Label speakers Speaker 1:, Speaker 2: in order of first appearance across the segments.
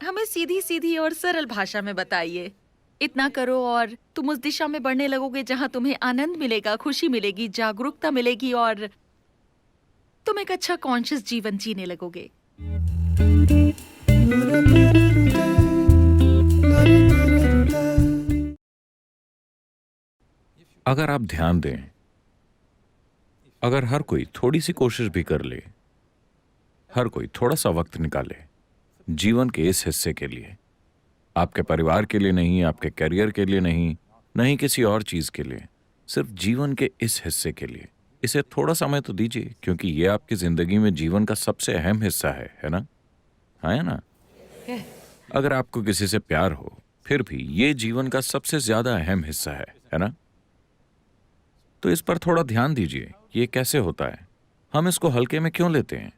Speaker 1: हमें सीधी सीधी और सरल भाषा में बताइए। इतना करो और तुम उस दिशा में बढ़ने लगोगे जहां तुम्हें आनंद मिलेगा, खुशी मिलेगी, जागरूकता मिलेगी और तुम एक अच्छा कॉन्शियस जीवन जीने लगोगे।
Speaker 2: अगर आप ध्यान दें, अगर हर कोई थोड़ी सी कोशिश भी कर ले, हर कोई थोड़ा सा वक्त निकाले जीवन के इस हिस्से के लिए, आपके परिवार के लिए नहीं, आपके करियर के लिए नहीं, नहीं किसी और चीज के लिए, सिर्फ जीवन के इस हिस्से के लिए इसे थोड़ा समय तो दीजिए, क्योंकि ये आपकी जिंदगी में जीवन का सबसे अहम हिस्सा है ना? हाँ, है ना? अगर आपको किसी से प्यार हो, फिर भी ये जीवन का सबसे ज्यादा अहम हिस्सा है ना? तो इस पर थोड़ा ध्यान दीजिए। ये कैसे होता है? हम इसको हल्के में क्यों लेते हैं?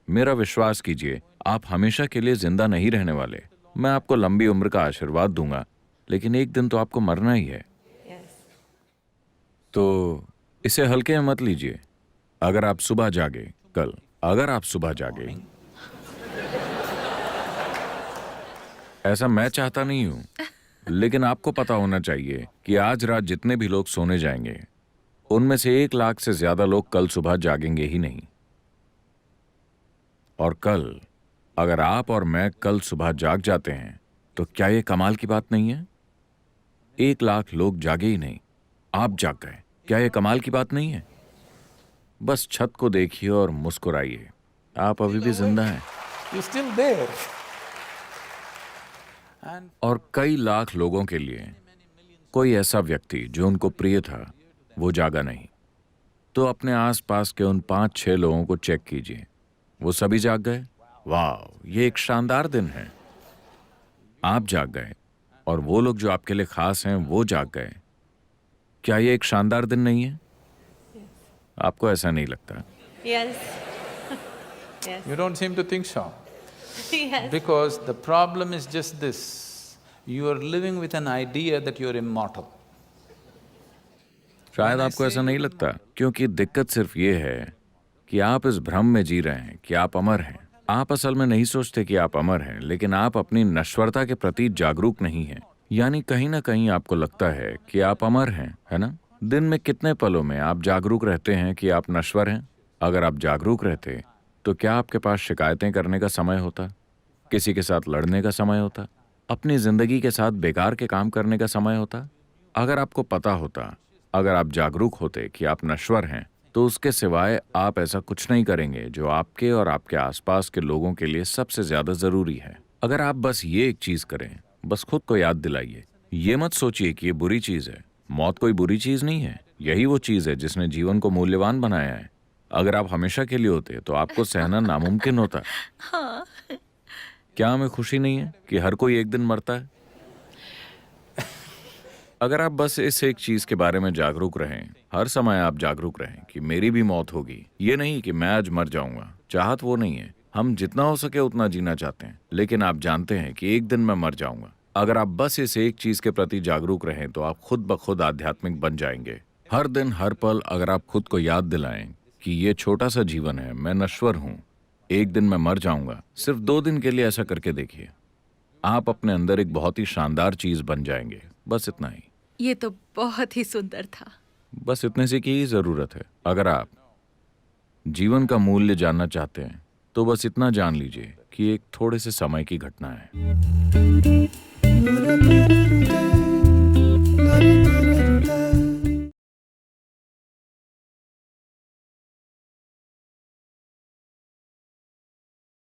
Speaker 2: मेरा विश्वास कीजिए, आप हमेशा के लिए जिंदा नहीं रहने वाले। मैं आपको लंबी उम्र का आशीर्वाद दूंगा, लेकिन एक दिन तो आपको मरना ही है। तो इसे हल्के में मत लीजिए। अगर आप सुबह जागे कल, अगर आप सुबह जागे, ऐसा मैं चाहता नहीं हूं, लेकिन आपको पता होना चाहिए कि आज रात जितने भी लोग सोने जाएंगे, उनमें से 1 लाख से ज्यादा लोग कल सुबह जागेंगे ही नहीं। और कल अगर आप और मैं कल सुबह जाग जाते हैं, तो क्या ये कमाल की बात नहीं है? 1 लाख लोग जागे ही नहीं, आप जाग गए। क्या ये कमाल की बात नहीं है? बस छत को देखिए और मुस्कुराइए, आप अभी भी जिंदा हैं।
Speaker 3: You're still there.
Speaker 2: और कई लाख लोगों के लिए कोई ऐसा व्यक्ति जो उनको प्रिय था, वो जागा नहीं। तो अपने आसपास के उन 5-6 लोगों को चेक कीजिए, वो सभी जाग गए। वाह, ये एक शानदार दिन है। आप जाग गए और वो लोग जो आपके लिए खास हैं वो जाग गए। क्या ये एक शानदार दिन नहीं है? आपको ऐसा नहीं लगता?
Speaker 4: Yes. Yes.
Speaker 3: You don't seem to think so.
Speaker 4: Yes.
Speaker 3: Because the problem is just this, you are living with an idea that you are immortal.
Speaker 2: शायद आपको ऐसा नहीं लगता, क्योंकि दिक्कत सिर्फ ये है कि आप इस भ्रम में जी रहे हैं कि आप अमर हैं। आप असल में नहीं सोचते कि आप अमर हैं, लेकिन आप अपनी नश्वरता के प्रति जागरूक नहीं हैं। यानी कहीं ना कहीं आपको लगता है कि आप अमर हैं, है ना? दिन में कितने पलों में आप जागरूक रहते हैं कि आप नश्वर हैं? अगर आप जागरूक रहते, तो क्या आपके पास शिकायतें करने का समय होता, किसी के साथ लड़ने का समय होता, अपनी जिंदगी के साथ बेकार के काम करने का समय होता? अगर आपको पता होता, अगर आप जागरूक होते कि आप नश्वर हैं, तो उसके सिवाय आप ऐसा कुछ नहीं करेंगे जो आपके और आपके आसपास के लोगों के लिए सबसे ज्यादा जरूरी है। अगर आप बस ये एक चीज करें, बस खुद को याद दिलाइए, ये मत सोचिए कि ये बुरी चीज है। मौत कोई बुरी चीज नहीं है, यही वो चीज है जिसने जीवन को मूल्यवान बनाया है। अगर आप हमेशा के लिए होते तो आपको सहना नामुमकिन होता।
Speaker 1: हाँ।
Speaker 2: क्या हमें खुशी नहीं है कि हर कोई एक दिन मरता है? अगर आप बस इस एक चीज के बारे में जागरूक रहें, हर समय आप जागरूक रहें कि मेरी भी मौत होगी, ये नहीं कि मैं आज मर जाऊंगा। चाहत वो नहीं है, हम जितना हो सके उतना जीना चाहते हैं, लेकिन आप जानते हैं कि एक दिन मैं मर जाऊंगा। अगर आप बस इस एक चीज के प्रति जागरूक रहें, तो आप खुद ब खुद आध्यात्मिक बन जाएंगे। हर दिन हर पल अगर आप खुद को याद दिलाएं कि ये छोटा सा जीवन है, मैं नश्वर हूं, एक दिन मैं मर जाऊंगा, सिर्फ 2 दिन के लिए ऐसा करके देखिए, आप अपने अंदर एक बहुत ही शानदार चीज बन जाएंगे। बस इतना ही।
Speaker 1: ये तो बहुत ही सुंदर था।
Speaker 2: बस इतने से की ही जरूरत है। अगर आप जीवन का मूल्य जानना चाहते हैं, तो बस इतना जान लीजिए कि एक थोड़े से समय की घटना है।